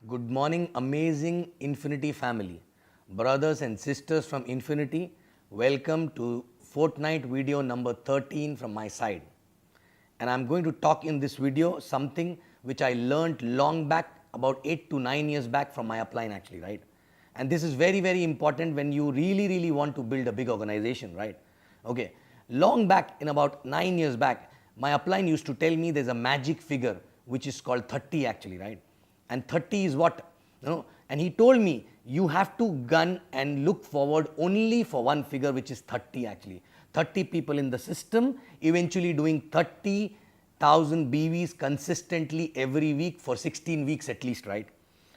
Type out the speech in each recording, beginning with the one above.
Good morning, amazing Infinity family. Brothers and sisters from Infinity, welcome to fortnight video number 13 from my side. And I'm going to talk in this video something which I learned long back, about 8 to 9 years back from my upline actually, right? And this is very, very important when you really want to build a big organization, right? Okay, long back, in about 9 years back, my upline used to tell me there's a magic figure which is called 30 actually, right? And 30 is what, and he told me you have to gun and look forward only for one figure, which is 30 actually. 30 people in the system eventually doing 30,000 BVs consistently every week for 16 weeks at least, right?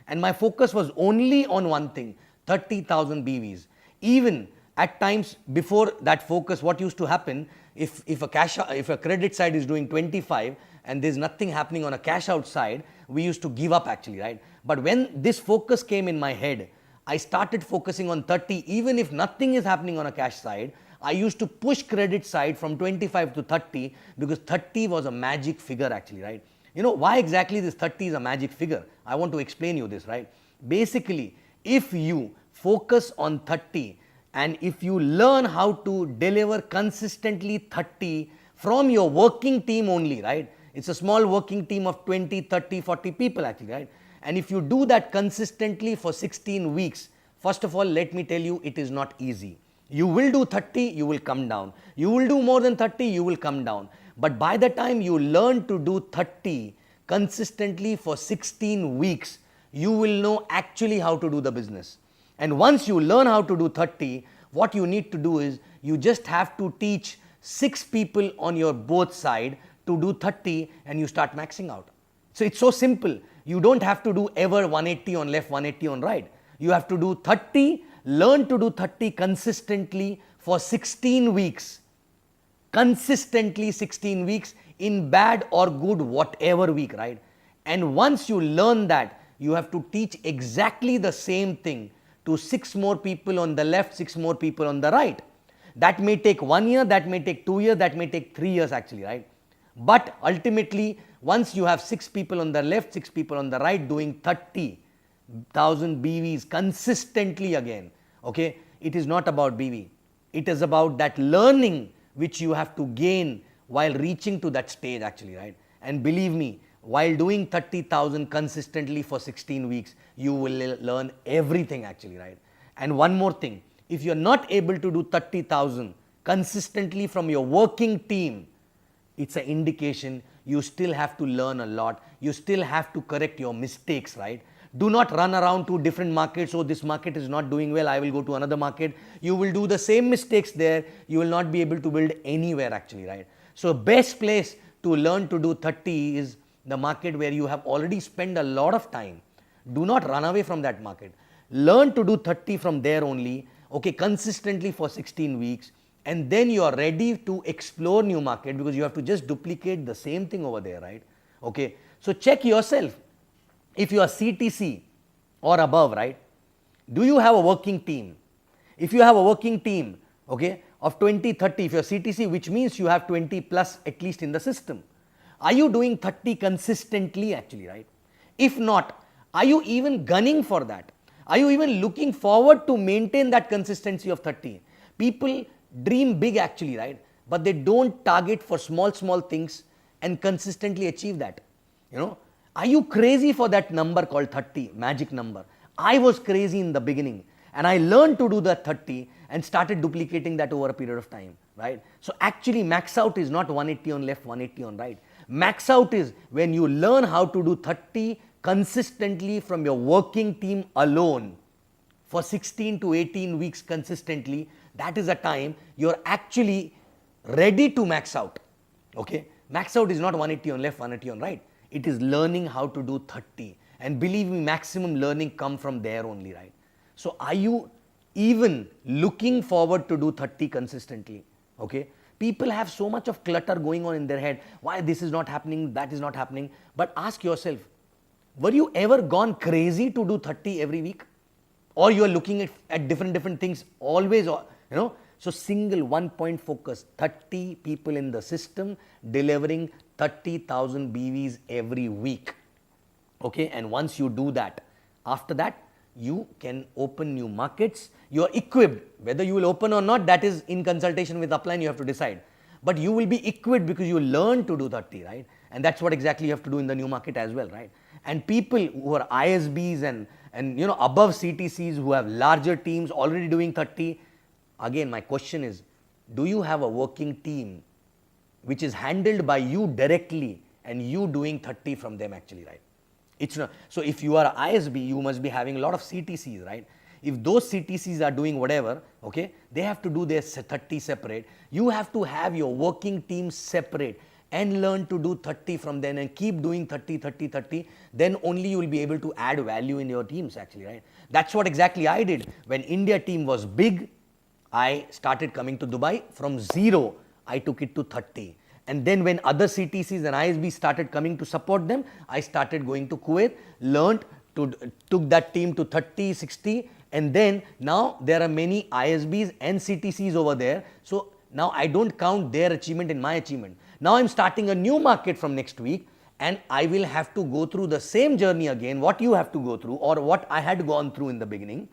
And my focus was only on one thing, 30,000 BVs. Even at times before that focus, what used to happen, if a credit side is doing 25 and there's nothing happening on a cash out side, we used to give up actually, right? But when this focus came in my head, I started focusing on 30. Even if nothing is happening on a cash side, I used to push credit side from 25 to 30 because 30 was a magic figure actually, right? You know why exactly this 30 is a magic figure? I want to explain you this, right? Basically, if you focus on 30 and if you learn how to deliver consistently 30 from your working team only, right? It's a small working team of 20, 30, 40 people actually, right? And if you do that consistently for 16 weeks, first of all, let me tell you, it is not easy. You will do 30, you will come down. You will do more than 30, you will come down. But by the time you learn to do 30 consistently for 16 weeks, you will know actually how to do the business. And once you learn how to do 30, what you need to do is you just have to teach 6 people on your both side to do 30 and you start maxing out. So it's so simple. You don't have to do ever 180 on left, 180 on right. You have to do 30, learn to do 30 consistently for 16 weeks. Consistently 16 weeks in bad or good, whatever week, right? And once you learn that, you have to teach exactly the same thing to 6 more people on the left, 6 more people on the right. That may take 1 year, that may take 2 years, that may take 3 years actually, right? But ultimately, once you have 6 people on the left, 6 people on the right doing 30,000 BVs consistently again, okay, it is not about BV. It is about that learning which you have to gain while reaching to that stage actually, right? And believe me, while doing 30,000 consistently for 16 weeks, you will learn everything actually, right? And one more thing, if you're not able to do 30,000 consistently from your working team, it's an indication you still have to learn a lot. You still have to correct your mistakes, right? Do not run around to different markets. Oh, this market is not doing well, I will go to another market. You will do the same mistakes there. You will not be able to build anywhere actually, right? So best place to learn to do 30 is the market where you have already spent a lot of time. Do not run away from that market. Learn to do 30 from there only, okay, consistently for 16 weeks. And then you are ready to explore new market because you have to just duplicate the same thing over there, right? Okay, so check yourself. If you are CTC or above, right, do you have a working team? If you have a working team, okay, of 20, 30, if you are CTC, which means you have 20 plus at least in the system. Are you doing 30 consistently actually, right? If not, are you even gunning for that? Are you even looking forward to maintain that consistency of 30? People dream big actually, right? But they don't target for small things and consistently achieve that. You know, are you crazy for that number called 30, magic number? I was crazy in the beginning and I learned to do the 30 and started duplicating that over a period of time, right? So actually max out is not 180 on left, 180 on right. Max out is when you learn how to do 30 consistently from your working team alone for 16 to 18 weeks consistently. That is a time you're actually ready to max out. Okay, max out is not 180 on left, 180 on right. It is learning how to do 30. And believe me, maximum learning come from there only, right? So are you even looking forward to do 30 consistently? Okay, people have so much of clutter going on in their head. Why this is not happening, that is not happening. But ask yourself, were you ever gone crazy to do 30 every week? Or you are looking at different things always, so single 1 point focus, 30 people in the system delivering 30,000 BVs every week. Okay, and once you do that, After that, you can open new markets. You are equipped. Whether you will open or not, that is in consultation with upline, you have to decide. But you will be equipped because you learn to do 30, right? And that's what exactly you have to do in the new market as well, right? And people who are ISBs and above CTCs who have larger teams already doing 30, again, my question is, do you have a working team which is handled by you directly and you doing 30 from them actually, right? It's not. So if you are ISB, you must be having a lot of CTCs, right? If those CTCs are doing whatever, okay, they have to do their 30 separate. You have to have your working team separate and learn to do 30 from them and keep doing 30, 30, 30. Then only you will be able to add value in your teams actually, right? That's what exactly I did. When India team was big, I started coming to Dubai. From 0, I took it to 30. And then when other CTCs and ISBs started coming to support them, I started going to Kuwait, took that team to 30, 60, and then now there are many ISBs and CTCs over there. So now I don't count their achievement in my achievement. Now I'm starting a new market from next week, and I will have to go through the same journey again, what you have to go through or what I had gone through in the beginning,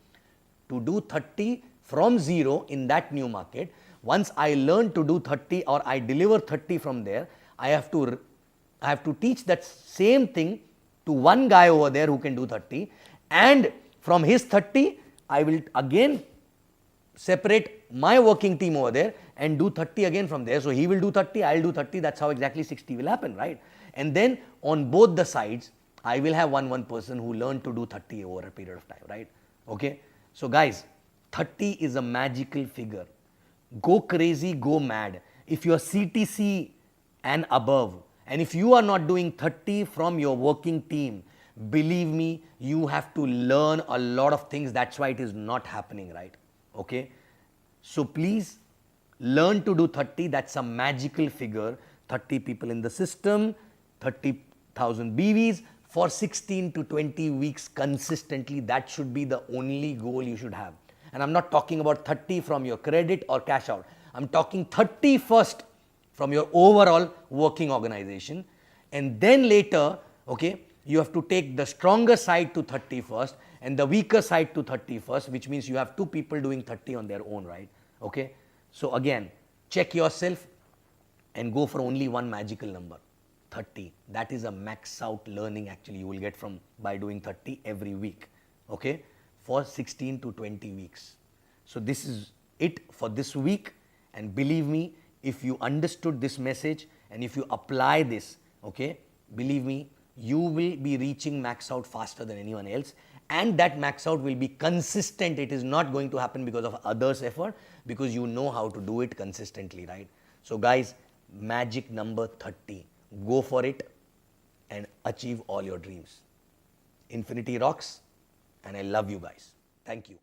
to do 30 from 0 in that new market. Once I learn to do 30 or I deliver 30 from there, I have to teach that same thing to one guy over there who can do 30, and from his 30, I will again separate my working team over there and do 30 again from there. So he will do 30, I will do 30, that's how exactly 60 will happen, right? And then on both the sides, I will have one person who learned to do 30 over a period of time, right? Okay. So guys, 30 is a magical figure. Go crazy, go mad. If you are CTC and above, and if you are not doing 30 from your working team, believe me, you have to learn a lot of things. That's why it is not happening, right? Okay. So please learn to do 30. That's a magical figure. 30 people in the system, 30,000 BVs for 16 to 20 weeks consistently. That should be the only goal you should have. And I'm not talking about 30 from your credit or cash out. I'm talking 30 first from your overall working organization. And then later, okay, you have to take the stronger side to 30 first and the weaker side to 30 first, which means you have 2 people doing 30 on their own, right? Okay. So again, check yourself and go for only one magical number, 30. That is a max out learning actually you will get from by doing 30 every week. Okay. For 16 to 20 weeks. So this is it for this week, and believe me, if you understood this message and if you apply this, okay, believe me, you will be reaching max out faster than anyone else, and that max out will be consistent. It is not going to happen because of others' effort, because you know how to do it consistently, right? So guys, magic number 30, go for it and achieve all your dreams. Infinity rocks. And I love you guys. Thank you.